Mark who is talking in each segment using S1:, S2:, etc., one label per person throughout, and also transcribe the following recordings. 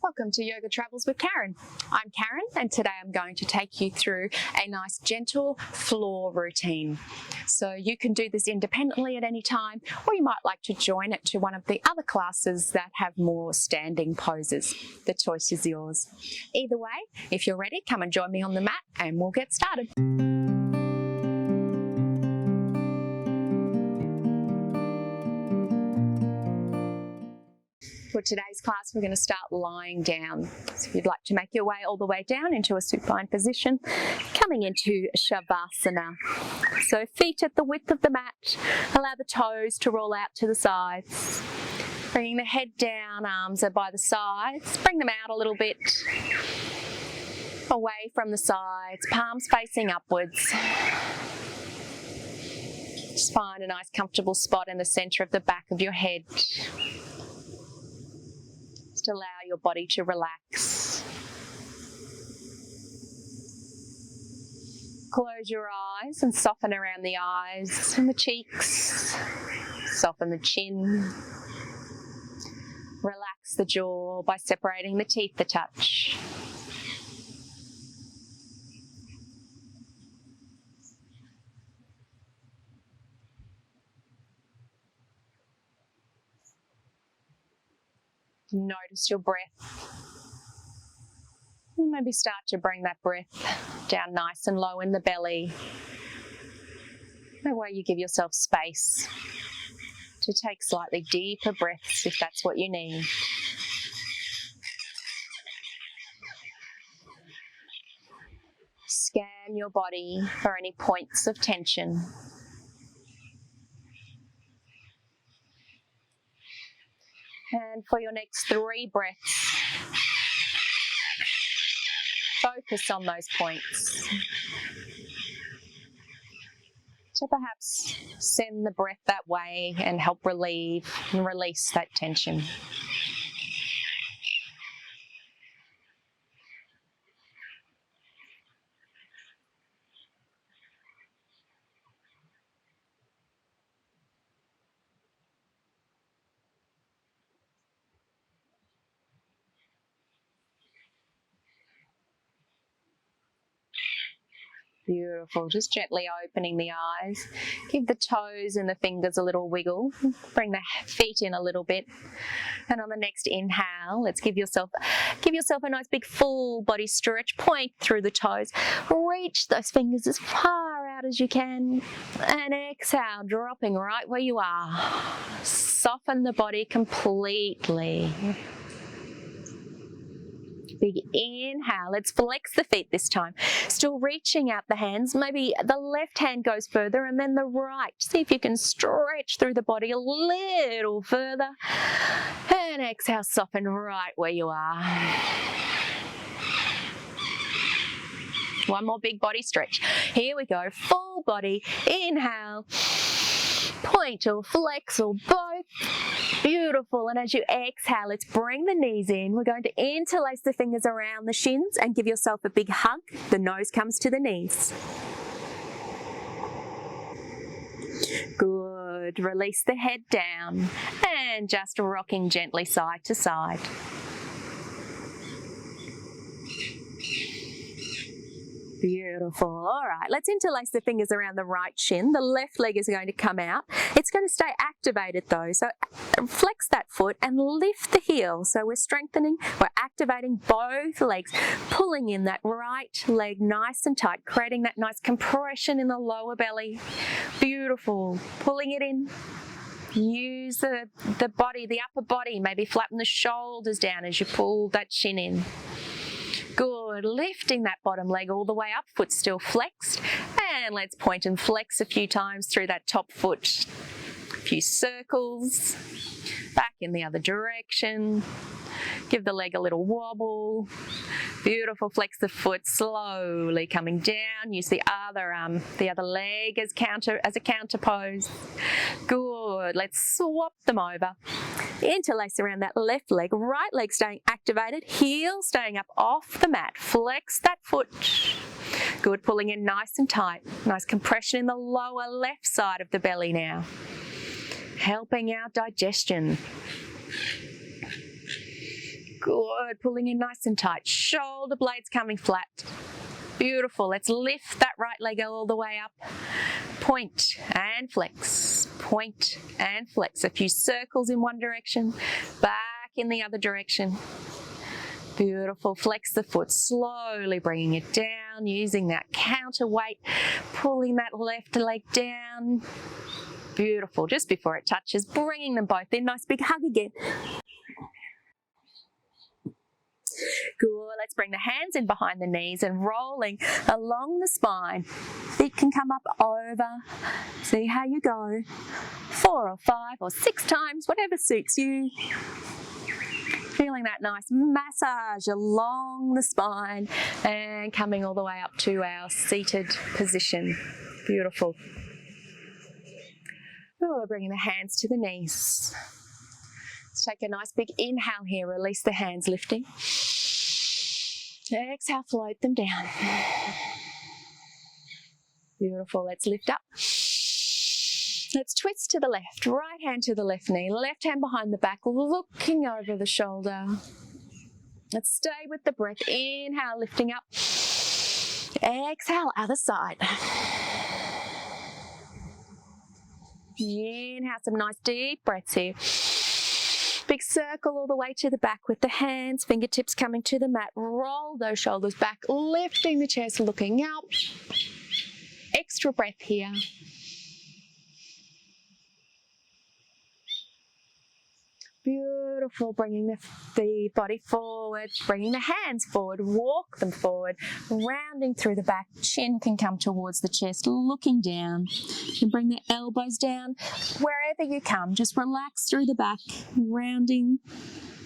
S1: Welcome to Yoga Travels with Karen. I'm Karen and today I'm going to take you through a nice gentle floor routine. So you can do this independently at any time, or you might like to join it to one of the other classes that have more standing poses. The choice is yours. Either way, if you're ready, come and join me on the mat and we'll get started. For today's class, we're going to start lying down. So if you'd like to make your way all the way down into a supine position, coming into Shavasana. So feet at the width of the mat, allow the toes to roll out to the sides. Bringing the head down, arms are by the sides, bring them out a little bit, away from the sides, palms facing upwards. Just find a nice comfortable spot in the center of the back of your head. Allow your body to relax. Close your eyes and soften around the eyes and the cheeks. Soften the chin. Relax the jaw by separating the teeth a touch. Notice your breath. Maybe start to bring that breath down nice and low in the belly. That way you give yourself space to take slightly deeper breaths if that's what you need. Scan your body for any points of tension. And for your next 3 breaths, focus on those points. So perhaps send the breath that way and help relieve and release that tension. Beautiful. Just gently opening the eyes. Give the toes and the fingers a little wiggle. Bring the feet in a little bit. And on the next inhale, let's give yourself a nice big full body stretch. Point through the toes. Reach those fingers as far out as you can. And exhale, dropping right where you are. Soften the body completely. Big inhale. Let's flex the feet this time. Still reaching out the hands. Maybe the left hand goes further and then the right. See if you can stretch through the body a little further. And exhale, soften right where you are. One more big body stretch. Here we go. Full body. Inhale. Point or flex or both. Beautiful. And as you exhale, let's bring the knees in. We're going to interlace the fingers around the shins and give yourself a big hug. The nose comes to the knees. Good. Release the head down and just rocking gently side to side. Beautiful. All right, let's interlace the fingers around the right shin. The left leg is going to come out. It's going to stay activated though, so flex that foot and lift the heel. So we're strengthening, we're activating both legs, pulling in that right leg nice and tight, creating that nice compression in the lower belly. Beautiful. Pulling it in. Use the body, the upper body, maybe flatten the shoulders down as you pull that shin in. Good. Lifting that bottom leg all the way up, foot still flexed. And let's point and flex a few times through that top foot. A few circles. Back in the other direction. Give the leg a little wobble. Beautiful. Flex the foot slowly coming down. Use the other leg as a counter pose. Good. Let's swap them over. Interlace around that left leg, right leg staying activated, heel staying up off the mat. Flex that foot. Good, pulling in nice and tight. Nice compression in the lower left side of the belly now. Helping our digestion. Good. Good, pulling in nice and tight. Shoulder blades coming flat. Beautiful. Let's lift that right leg all the way up. Point and flex. Point and flex. A few circles in one direction, back in the other direction. Beautiful. Flex the foot, slowly bringing it down, using that counterweight, pulling that left leg down. Beautiful. Just before it touches, bringing them both in. Nice big hug again. Good. Let's bring the hands in behind the knees and rolling along the spine. Feet can come up over. See how you go. 4 or 5 or 6 times, whatever suits you. Feeling that nice massage along the spine and coming all the way up to our seated position. Beautiful. Oh, we're bringing the hands to the knees. Let's take a nice big inhale here. Release the hands, lifting. Exhale, float them down. Beautiful. Let's lift up. Let's twist to the left. Right hand to the left knee. Left hand behind the back, looking over the shoulder. Let's stay with the breath. Inhale, lifting up. Exhale, other side. Inhale, some nice deep breaths here. Big circle all the way to the back with the hands, fingertips coming to the mat. Roll those shoulders back, lifting the chest, looking up. Extra breath here. Beautiful, bringing the body forward, bringing the hands forward, walk them forward, rounding through the back. Chin can come towards the chest, looking down. And bring the elbows down. Wherever you come, just relax through the back, rounding,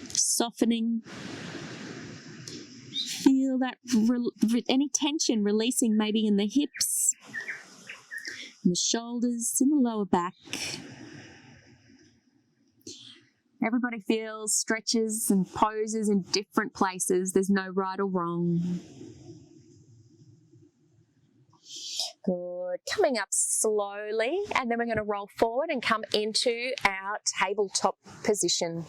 S1: softening. Feel that any tension releasing maybe in the hips, in the shoulders, in the lower back. Everybody feels stretches and poses in different places. There's no right or wrong. Good. Coming up slowly, and then we're going to roll forward and come into our tabletop position.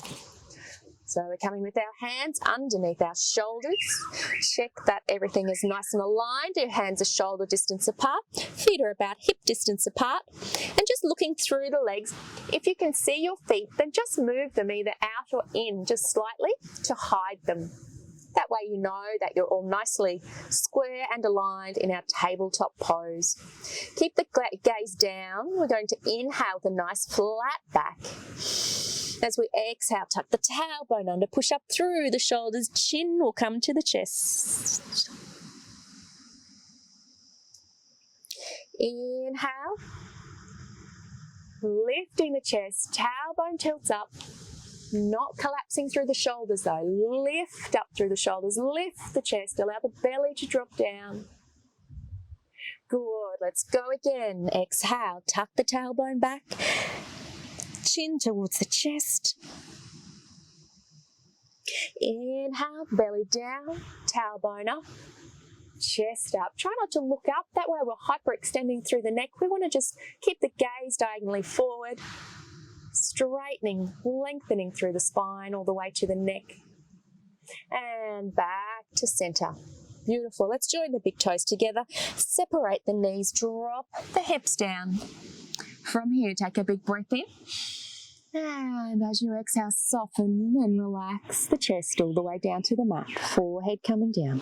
S1: So we're coming with our hands underneath our shoulders. Check that everything is nice and aligned. Your hands are shoulder distance apart. Feet are about hip distance apart. And just looking through the legs. If you can see your feet, then just move them either out or in just slightly to hide them. That way you know that you're all nicely square and aligned in our tabletop pose. Keep the gaze down. We're going to inhale the nice flat back. As we exhale, tuck the tailbone under, push up through the shoulders, chin will come to the chest. Inhale, lifting the chest, tailbone tilts up, not collapsing through the shoulders though. Lift up through the shoulders, lift the chest, allow the belly to drop down. Good, let's go again. Exhale, tuck the tailbone back. Chin towards the chest. Inhale, belly down, tailbone up, chest up. Try not to look up, that way we're hyperextending through the neck. We want to just keep the gaze diagonally forward, straightening, lengthening through the spine all the way to the neck. And back to center. Beautiful. Let's join the big toes together. Separate the knees, drop the hips down. From here, take a big breath in. And as you exhale, soften and relax the chest all the way down to the mat. Forehead coming down.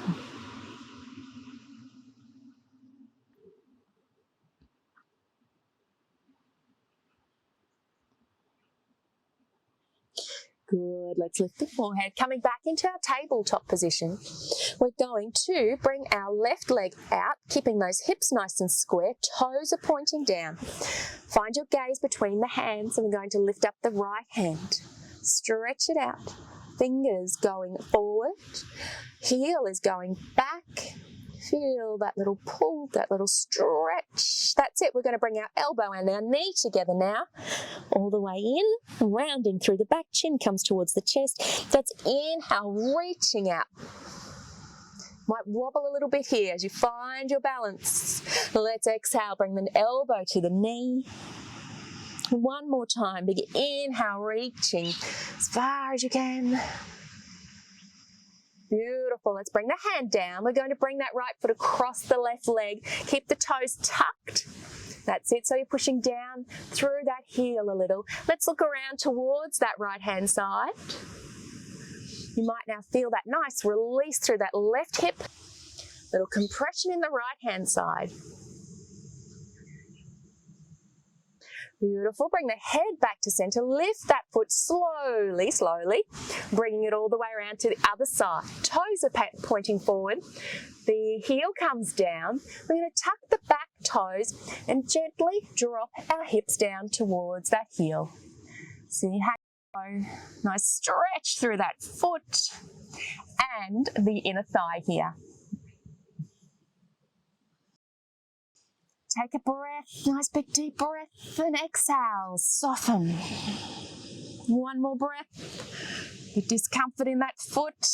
S1: Good. Let's lift the forehead. Coming back into our tabletop position. We're going to bring our left leg out, keeping those hips nice and square. Toes are pointing down. Find your gaze between the hands, and we're going to lift up the right hand. Stretch it out. Fingers going forward. Heel is going back. Feel that little pull, that little stretch. That's it. We're going to bring our elbow and our knee together now. All the way in, rounding through the back. Chin comes towards the chest. That's inhale, reaching out. Might wobble a little bit here as you find your balance. Let's exhale, bring the elbow to the knee. One more time, big inhale, reaching as far as you can. Beautiful. Let's bring the hand down. We're going to bring that right foot across the left leg. Keep the toes tucked. That's it. So you're pushing down through that heel a little. Let's look around towards that right hand side. You might now feel that nice release through that left hip. Little compression in the right hand side. Beautiful. Bring the head back to center. Lift that foot slowly, bringing it all the way around to the other side. Toes are pointing forward. The heel comes down. We're going to tuck the back toes and gently drop our hips down towards that heel. See how you go. Nice stretch through that foot and the inner thigh here. Take a breath, nice big deep breath, and exhale, soften. One more breath. The discomfort in that foot,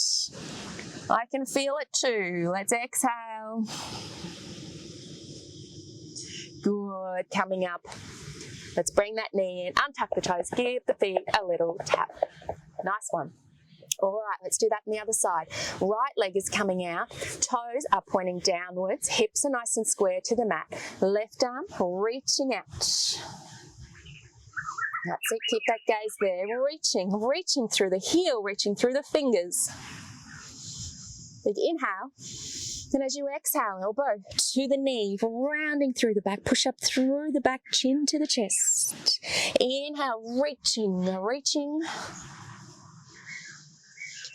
S1: I can feel it too. Let's exhale. Good, coming up. Let's bring that knee in, untuck the toes, give the feet a little tap. Nice one. All right, let's do that on the other side. Right leg is coming out, toes are pointing downwards, hips are nice and square to the mat. Left arm reaching out. That's it, keep that gaze there. Reaching through the heel, reaching through the fingers. Big inhale. And as you exhale, elbow to the knee, rounding through the back, push up through the back, chin to the chest. Inhale, reaching.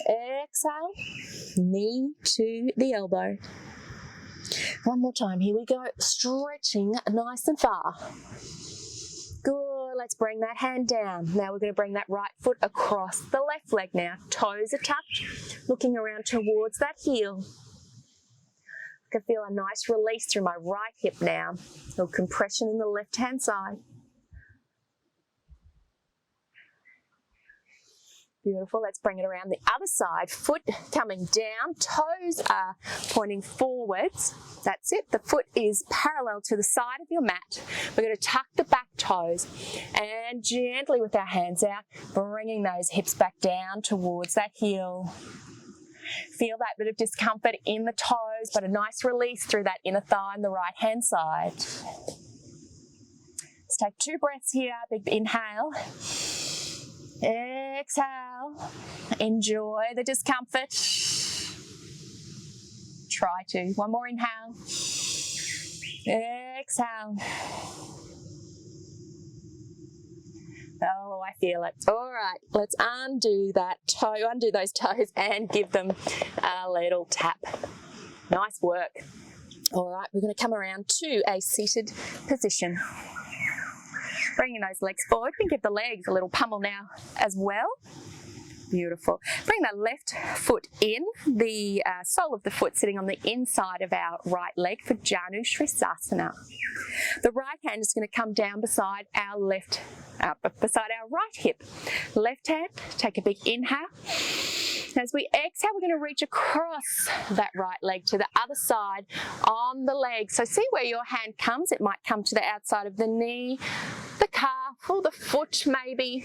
S1: Exhale, knee to the elbow. One more time, here we go, stretching nice and far. Good, let's bring that hand down. Now we're going to bring that right foot across the left leg now. Toes are tucked, looking around towards that heel. I can feel a nice release through my right hip now. A little compression in the left hand side. Beautiful, let's bring it around the other side. Foot coming down, toes are pointing forwards. That's it, the foot is parallel to the side of your mat. We're going to tuck the back toes and gently with our hands out, bringing those hips back down towards that heel. Feel that bit of discomfort in the toes, but a nice release through that inner thigh on the right hand side. Let's take 2 breaths here, big inhale. Exhale, enjoy the discomfort. Try to. One more inhale. Exhale. Oh, I feel it. All right, let's undo those toes and give them a little tap. Nice work. All right, we're going to come around to a seated position. Bringing those legs forward, we can give the legs a little pummel now as well. Beautiful. Bring the left foot in, the sole of the foot sitting on the inside of our right leg for Janu Shrissasana. The right hand is going to come down beside our right hip. Left hand, take a big inhale. As we exhale, we're going to reach across that right leg to the other side on the leg. So see where your hand comes. It might come to the outside of the knee, the calf, or the foot maybe.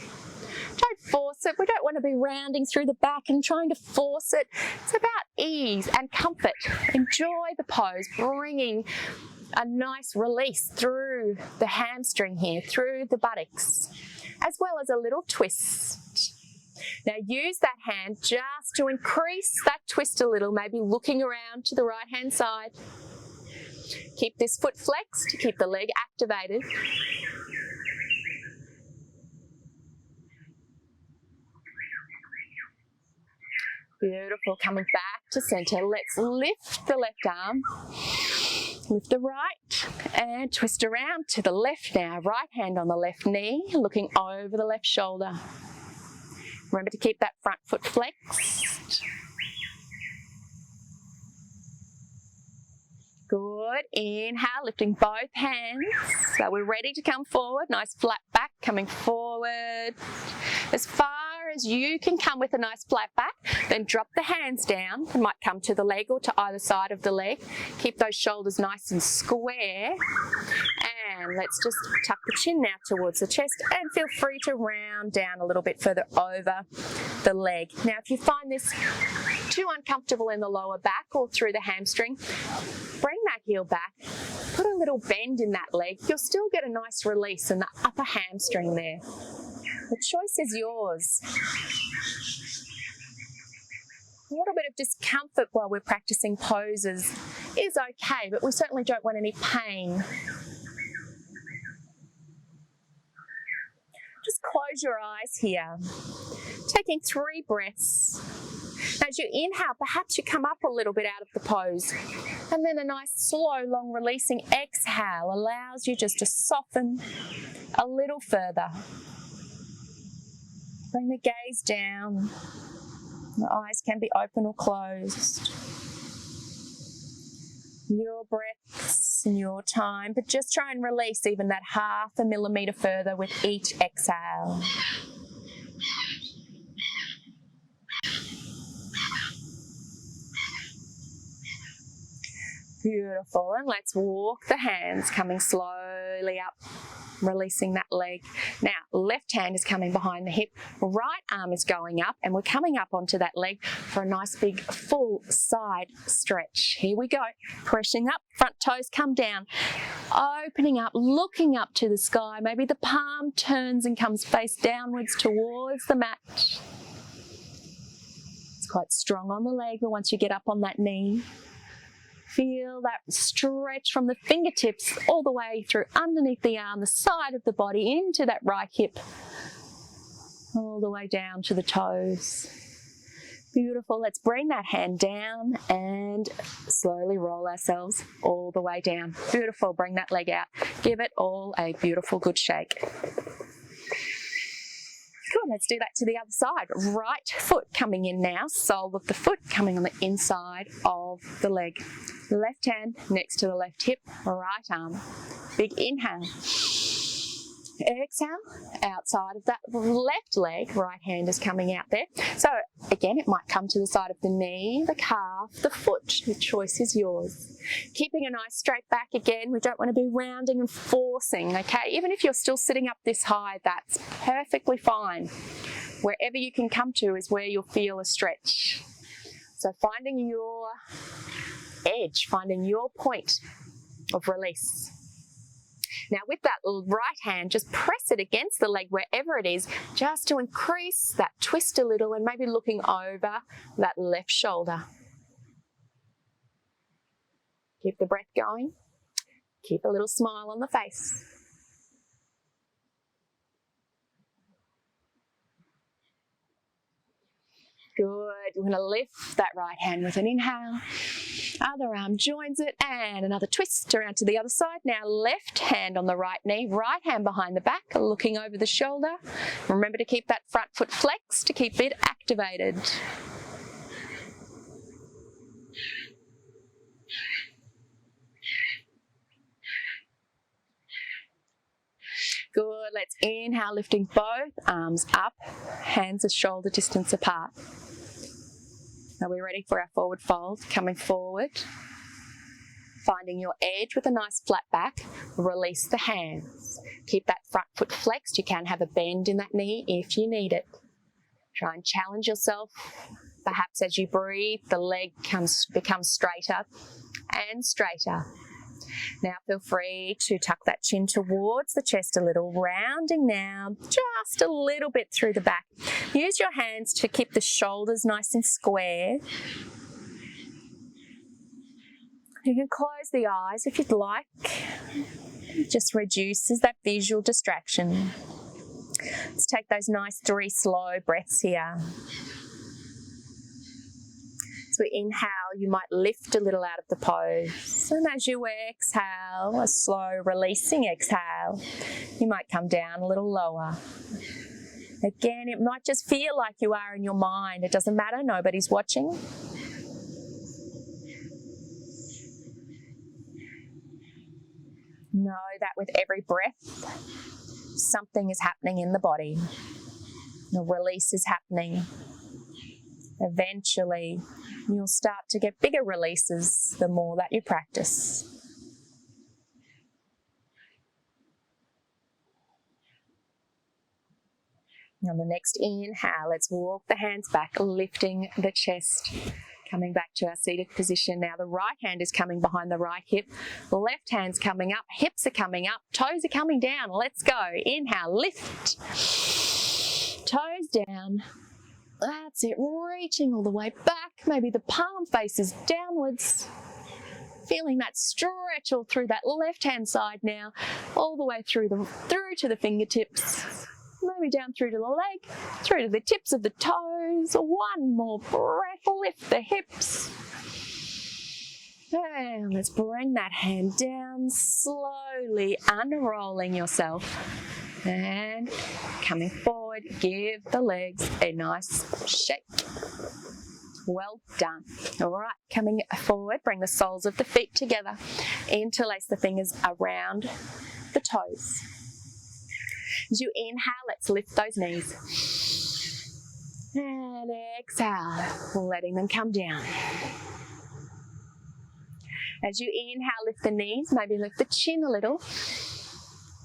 S1: Don't force it. We don't want to be rounding through the back and trying to force it. It's about ease and comfort. Enjoy the pose, bringing a nice release through the hamstring here, through the buttocks, as well as a little twist. Now use that hand just to increase that twist a little, maybe looking around to the right hand side. Keep this foot flexed to keep the leg activated. Beautiful, coming back to center. Let's lift the left arm, lift the right, and twist around to the left now. Right hand on the left knee, looking over the left shoulder. Remember to keep that front foot flexed. Good, inhale, lifting both hands. So we're ready to come forward, nice flat back, coming forward. As far as you can come with a nice flat back, then drop the hands down. It might come to the leg or to either side of the leg. Keep those shoulders nice and square. And let's just tuck the chin now towards the chest and feel free to round down a little bit further over the leg. Now if you find this Too uncomfortable in the lower back or through the hamstring, bring that heel back, put a little bend in that leg. You'll still get a nice release in the upper hamstring there. The choice is yours. A little bit of discomfort while we're practicing poses is okay, but we certainly don't want any pain. Just close your eyes here. Taking 3 breaths. As you inhale, perhaps you come up a little bit out of the pose. And then a nice, slow, long releasing exhale allows you just to soften a little further. Bring the gaze down. The eyes can be open or closed. Your breaths and your time, but just try and release even that 0.5 millimeter further with each exhale. Beautiful, and let's walk the hands, coming slowly up, releasing that leg. Now, left hand is coming behind the hip, right arm is going up, and we're coming up onto that leg for a nice big full side stretch. Here we go, pressing up, front toes come down, opening up, looking up to the sky. Maybe the palm turns and comes face downwards towards the mat. It's quite strong on the leg, but once you get up on that knee, feel that stretch from the fingertips all the way through underneath the arm, the side of the body, into that right hip, all the way down to the toes. Beautiful. Let's bring that hand down and slowly roll ourselves all the way down. Beautiful. Bring that leg out. Give it all a beautiful, good shake. Good, let's do that to the other side. Right foot coming in now, sole of the foot coming on the inside of the leg. Left hand next to the left hip, right arm. Big inhale. Exhale, outside of that left leg, right hand is coming out there. So again, it might come to the side of the knee, the calf, the foot. The choice is yours. Keeping a nice straight back again. We don't want to be rounding and forcing, okay? Even if you're still sitting up this high, that's perfectly fine. Wherever you can come to is where you'll feel a stretch. So finding your edge, finding your point of release. Now with that right hand, just press it against the leg wherever it is, just to increase that twist a little and maybe looking over that left shoulder. Keep the breath going. Keep a little smile on the face. Good. We're going to lift that right hand with an inhale. Other arm joins it, and another twist around to the other side. Now left hand on the right knee, right hand behind the back, looking over the shoulder. Remember to keep that front foot flexed to keep it activated. Good. Let's inhale, lifting both arms up, hands at shoulder distance apart. Are we ready for our forward fold? Coming forward, finding your edge with a nice flat back. Release the hands. Keep that front foot flexed. You can have a bend in that knee if you need it. Try and challenge yourself. Perhaps as you breathe, the leg becomes straighter and straighter. Now feel free to tuck that chin towards the chest a little, rounding now just a little bit through the back. Use your hands to keep the shoulders nice and square. You can close the eyes if you'd like. It just reduces that visual distraction. Let's take those nice 3 slow breaths here. As we inhale, you might lift a little out of the pose. And as you exhale, a slow releasing exhale, you might come down a little lower. Again, it might just feel like you are in your mind. It doesn't matter, nobody's watching. Know that with every breath, something is happening in the body. The release is happening. Eventually, you'll start to get bigger releases the more that you practice. On the next inhale, let's walk the hands back, lifting the chest. Coming back to our seated position now. The right hand is coming behind the right hip. The left hand's coming up. Hips are coming up. Toes are coming down. Let's go. Inhale, lift. Toes down. That's it. Reaching all the way back. Maybe the palm faces downwards. Feeling that stretch all through that left hand side now. All the way through to the fingertips. Maybe down through to the leg, through to the tips of the toes. One more breath, lift the hips. And let's bring that hand down, slowly unrolling yourself. And coming forward, give the legs a nice shake. Well done. All right, coming forward, bring the soles of the feet together. Interlace the fingers around the toes. As you inhale, let's lift those knees. And exhale, letting them come down. As you inhale, lift the knees, maybe lift the chin a little.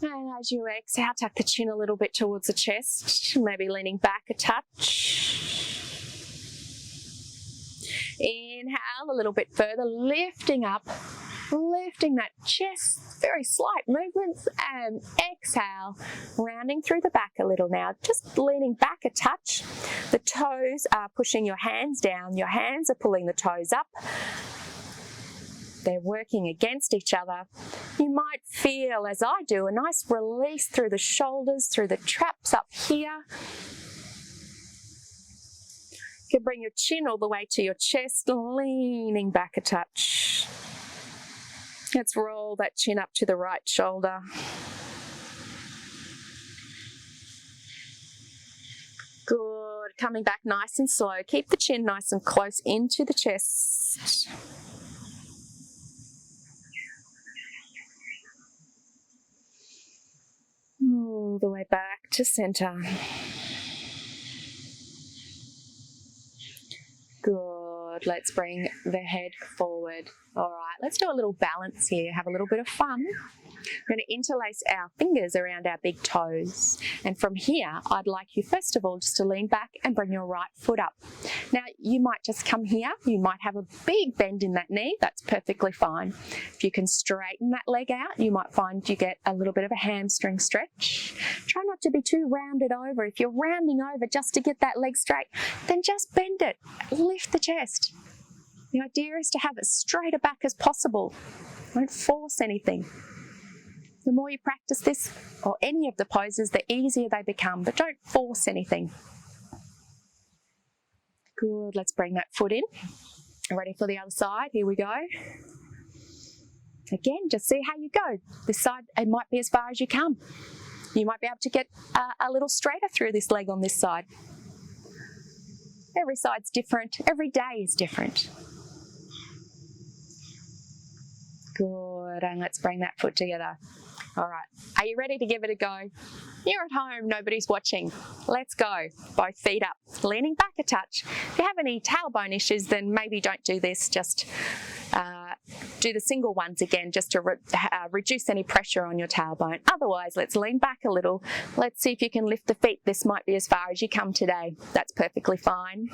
S1: And as you exhale, tuck the chin a little bit towards the chest, maybe leaning back a touch. Inhale a little bit further, lifting up. Lifting that chest, very slight movements, and exhale, rounding through the back a little now, just leaning back a touch. The toes are pushing your hands down, your hands are pulling the toes up. They're working against each other. You might feel, as I do, a nice release through the shoulders, through the traps up here. You can bring your chin all the way to your chest, leaning back a touch. Let's roll that chin up to the right shoulder. Good. Coming back nice and slow. Keep the chin nice and close into the chest. All the way back to center. Good. Let's bring the head forward. All right, let's do a little balance here, have a little bit of fun. We're going to interlace our fingers around our big toes. And from here, I'd like you, first of all, just to lean back and bring your right foot up. Now, you might just come here. You might have a big bend in that knee. That's perfectly fine. If you can straighten that leg out, you might find you get a little bit of a hamstring stretch. Try not to be too rounded over. If you're rounding over just to get that leg straight, then just bend it. Lift the chest. The idea is to have it straight back as possible. Don't force anything. The more you practice this, or any of the poses, the easier they become, but don't force anything. Good, let's bring that foot in. Ready for the other side, here we go. Again, just see how you go. This side, it might be as far as you come. You might be able to get a little straighter through this leg on this side. Every side's different, every day is different. Good, and let's bring that foot together. All right, are you ready to give it a go? You're at home, nobody's watching. Let's go. Both feet up, leaning back a touch. If you have any tailbone issues, then maybe don't do this. Just do the single ones again, just to reduce any pressure on your tailbone. Otherwise, let's lean back a little. Let's see if you can lift the feet. This might be as far as you come today. That's perfectly fine.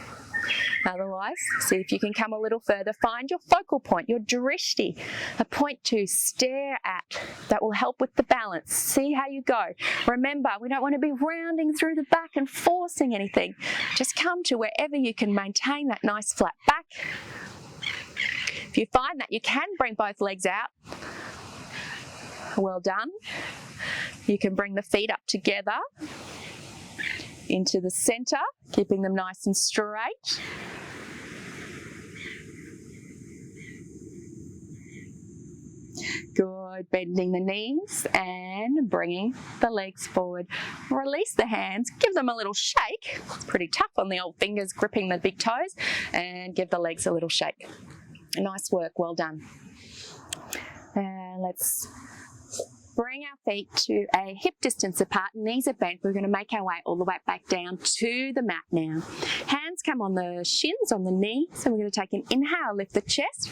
S1: Otherwise, see if you can come a little further. Find your focal point, your drishti, a point to stare at. That will help with the balance. See how you go. Remember, we don't want to be rounding through the back and forcing anything. Just come to wherever you can maintain that nice flat back. If you find that you can bring both legs out, well done. You can bring the feet up together into the center, keeping them nice and straight. Good, bending the knees and bringing the legs forward. Release the hands, give them a little shake. Pretty tough on the old fingers gripping the big toes, and give the legs a little shake. Nice work, well done. And let's bring our feet to a hip distance apart, knees are bent. We're going to make our way all the way back down to the mat now. Hands come on the shins, on the knees. So we're going to take an inhale, lift the chest.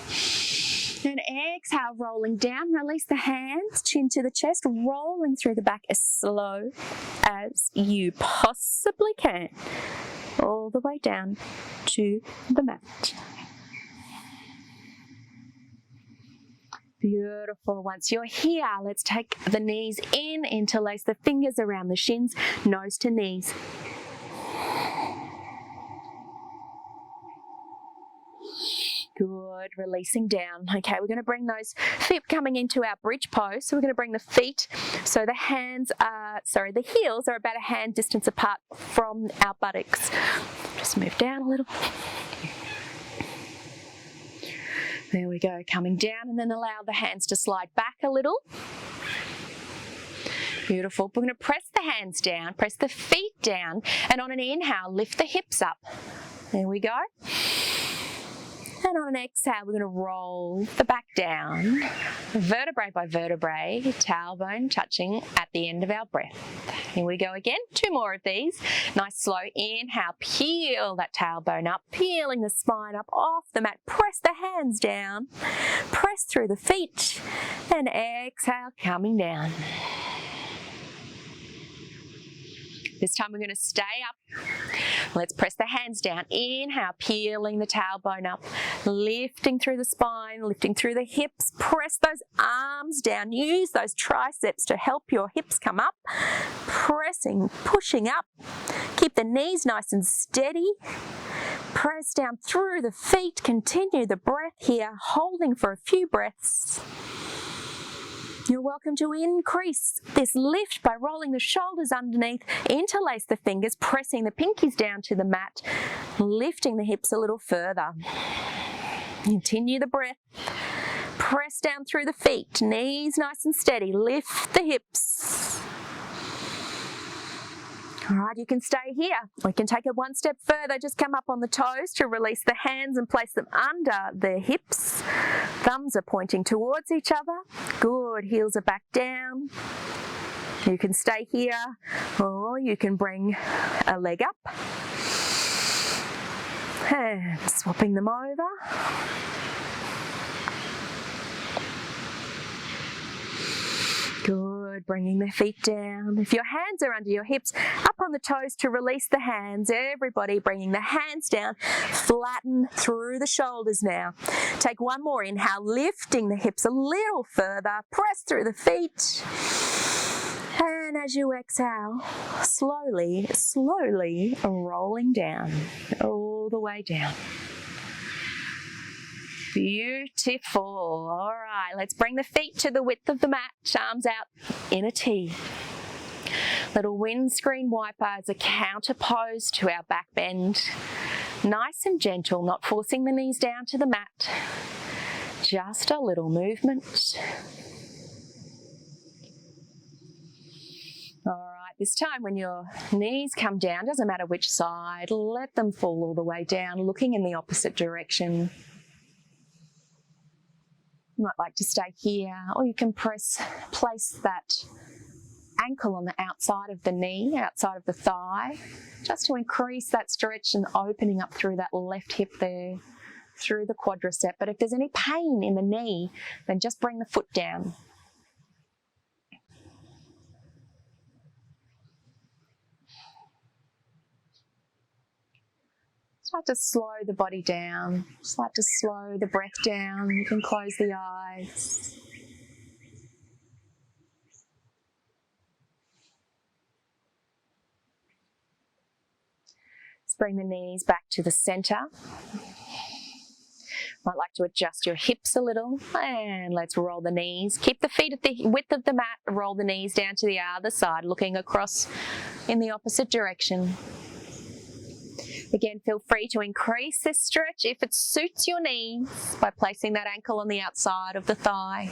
S1: Then exhale, rolling down. Release the hands, chin to the chest, rolling through the back as slow as you possibly can. All the way down to the mat. Beautiful. Once you're here, let's take the knees in, interlace the fingers around the shins, nose to knees. Good, releasing down. Okay, we're going to bring those feet coming into our bridge pose. So we're going to bring the feet, so the heels are about a hand distance apart from our buttocks. Just move down a little. There we go, coming down, and then allow the hands to slide back a little. Beautiful. We're going to press the hands down, press the feet down, and on an inhale, lift the hips up. There we go. And on an exhale, we're going to roll the back down, vertebrae by vertebrae, tailbone touching at the end of our breath. Here we go again, 2 more of these. Nice slow inhale, peel that tailbone up, peeling the spine up off the mat. Press the hands down, press through the feet, and exhale, coming down. This time we're going to stay up. Let's press the hands down. Inhale, peeling the tailbone up, lifting through the spine, lifting through the hips. Press those arms down. Use those triceps to help your hips come up. Pressing, pushing up. Keep the knees nice and steady. Press down through the feet. Continue the breath here, holding for a few breaths. You're welcome to increase this lift by rolling the shoulders underneath, interlace the fingers, pressing the pinkies down to the mat, lifting the hips a little further. Continue the breath. Press down through the feet, knees nice and steady, lift the hips. All right, you can stay here. We can take it one step further. Just come up on the toes to release the hands and place them under the hips. Thumbs are pointing towards each other. Good, heels are back down. You can stay here, or you can bring a leg up. And swapping them over. Good, bringing the feet down. If your hands are under your hips, up on the toes to release the hands. Everybody bringing the hands down, flatten through the shoulders now. Take one more inhale, lifting the hips a little further. Press through the feet. And as you exhale, slowly, slowly rolling down, all the way down. Beautiful. All right, let's bring the feet to the width of the mat, arms out in a T. Little windscreen wiper as a counter pose to our back bend. Nice and gentle, not forcing the knees down to the mat. Just a little movement. All right, this time when your knees come down, doesn't matter which side, let them fall all the way down, looking in the opposite direction. You might like to stay here, or you can place that ankle on the outside of the knee, outside of the thigh, just to increase that stretch and opening up through that left hip there, through the quadricep. But if there's any pain in the knee, then just bring the foot down. Start to slow the body down. Start to slow the breath down. You can close the eyes. Let's bring the knees back to the center. Might like to adjust your hips a little, and let's roll the knees. Keep the feet at the width of the mat. Roll the knees down to the other side, looking across in the opposite direction. Again, feel free to increase this stretch if it suits your knees by placing that ankle on the outside of the thigh.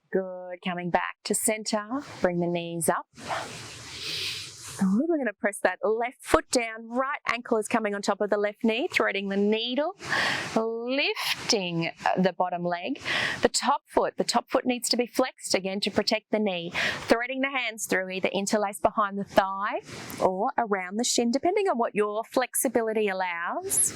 S1: Good, coming back to center, bring the knees up. We're going to press that left foot down, right ankle is coming on top of the left knee, threading the needle, lifting the bottom leg. The top foot needs to be flexed again to protect the knee, threading the hands through, either interlaced behind the thigh or around the shin, depending on what your flexibility allows.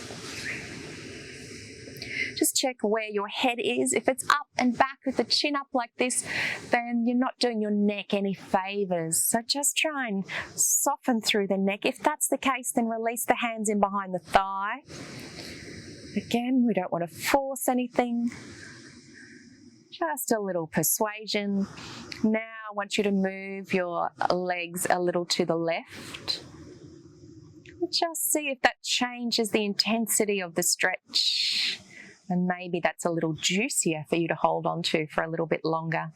S1: Just check where your head is. If it's up and back with the chin up like this, then you're not doing your neck any favours. So just try and soften through the neck. If that's the case, then release the hands in behind the thigh. Again, we don't want to force anything. Just a little persuasion. Now I want you to move your legs a little to the left. Just see if that changes the intensity of the stretch. And maybe that's a little juicier for you to hold on to for a little bit longer.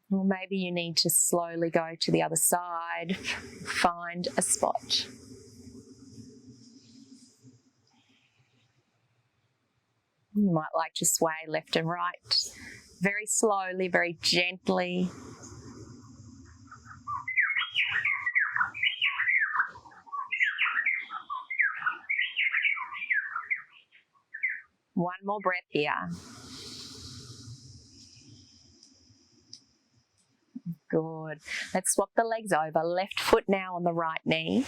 S1: Or maybe you need to slowly go to the other side, find a spot. You might like to sway left and right, very slowly, very gently. One more breath here. Good. Let's swap the legs over. Left foot now on the right knee.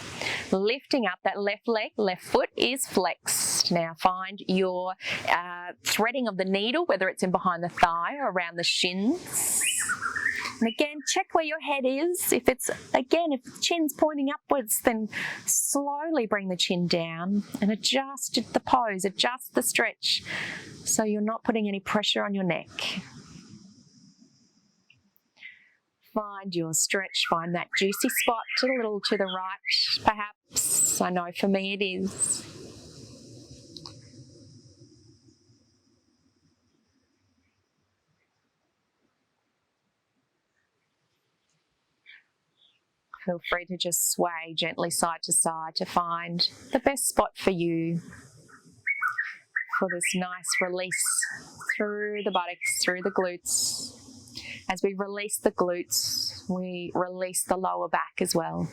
S1: Lifting up that left leg, left foot is flexed. Now find your threading of the needle, whether it's in behind the thigh or around the shins. And again, check where your head is. If the chin's pointing upwards, then slowly bring the chin down and adjust the pose, adjust the stretch so you're not putting any pressure on your neck. Find your stretch, find that juicy spot a little to the right, perhaps. I know for me it is. Feel free to just sway gently side to side to find the best spot for you for this nice release through the buttocks, through the glutes. As we release the glutes, we release the lower back as well.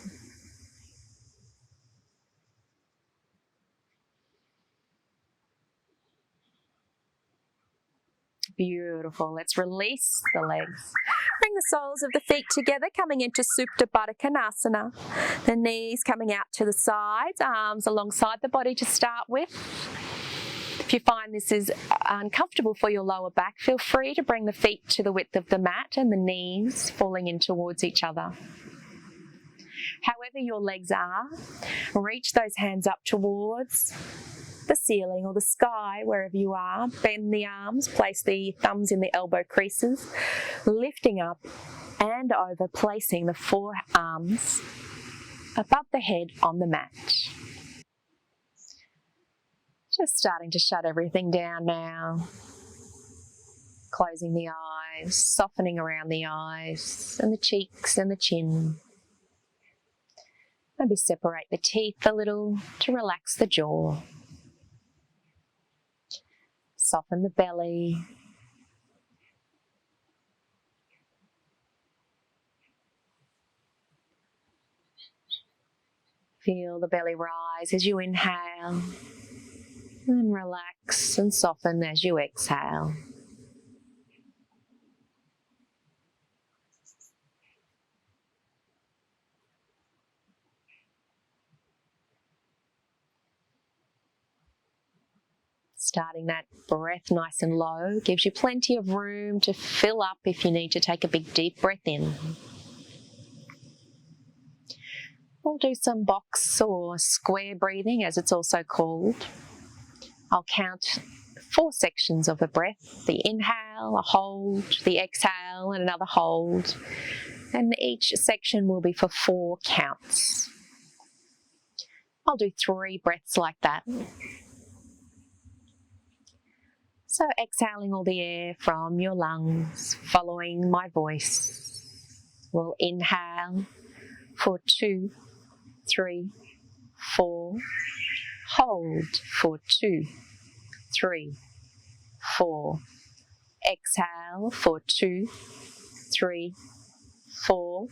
S1: Beautiful. Let's release the legs. Bring the soles of the feet together, coming into Supta Baddha Konasana. The knees coming out to the sides, arms alongside the body to start with. If you find this is uncomfortable for your lower back, feel free to bring the feet to the width of the mat and the knees falling in towards each other. However your legs are, reach those hands up towards the ceiling or the sky, wherever you are. Bend the arms, place the thumbs in the elbow creases, lifting up and over, placing the forearms above the head on the mat. Just starting to shut everything down now. Closing the eyes, softening around the eyes and the cheeks and the chin. Maybe separate the teeth a little to relax the jaw. Soften the belly. Feel the belly rise as you inhale, and relax and soften as you exhale. Starting that breath nice and low gives you plenty of room to fill up if you need to take a big deep breath in. We'll do some box or square breathing, as it's also called. I'll count 4 sections of the breath: the inhale, a hold, the exhale, and another hold. And each section will be for 4 counts. I'll do 3 breaths like that. So exhaling all the air from your lungs, following my voice. We'll inhale for 2, 3, 4. Hold for 2, 3, 4. Exhale for 2, 3, 4.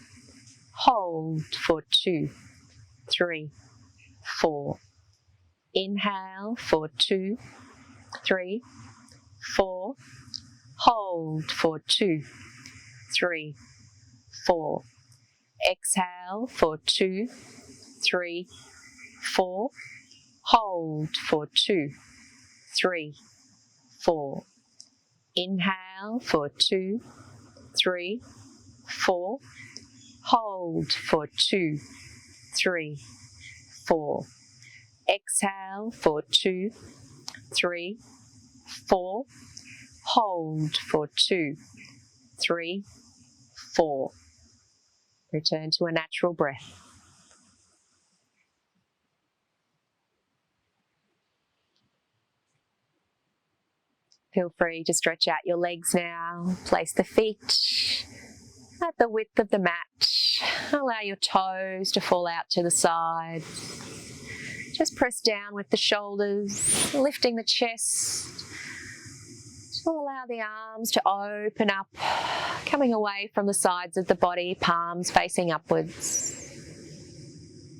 S1: Hold for 2, 3, 4. Inhale for 2, 3, 4. Hold for 2, 3, 4. Exhale for 2, 3, 4. Hold for 2, 3, 4. Inhale for 2, 3, 4. Hold for 2, 3, 4. Exhale for 2, 3, 4. Hold for 2, 3, 4. Return to a natural breath. Feel free to stretch out your legs now. Place the feet at the width of the mat. Allow your toes to fall out to the side. Just press down with the shoulders, lifting the chest. So allow the arms to open up, coming away from the sides of the body, palms facing upwards.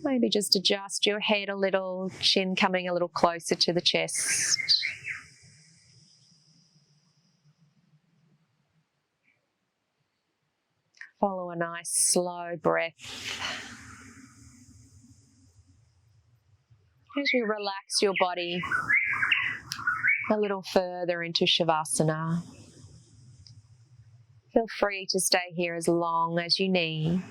S1: Maybe just adjust your head a little, chin coming a little closer to the chest. Follow a nice slow breath. As you relax your body a little further into Shavasana, feel free to stay here as long as you need.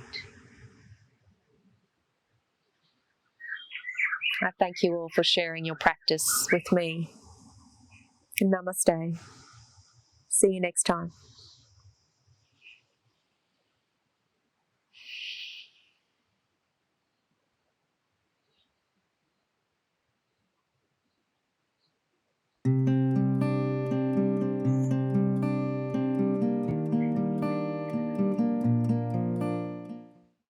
S1: I thank you all for sharing your practice with me. Namaste. See you next time.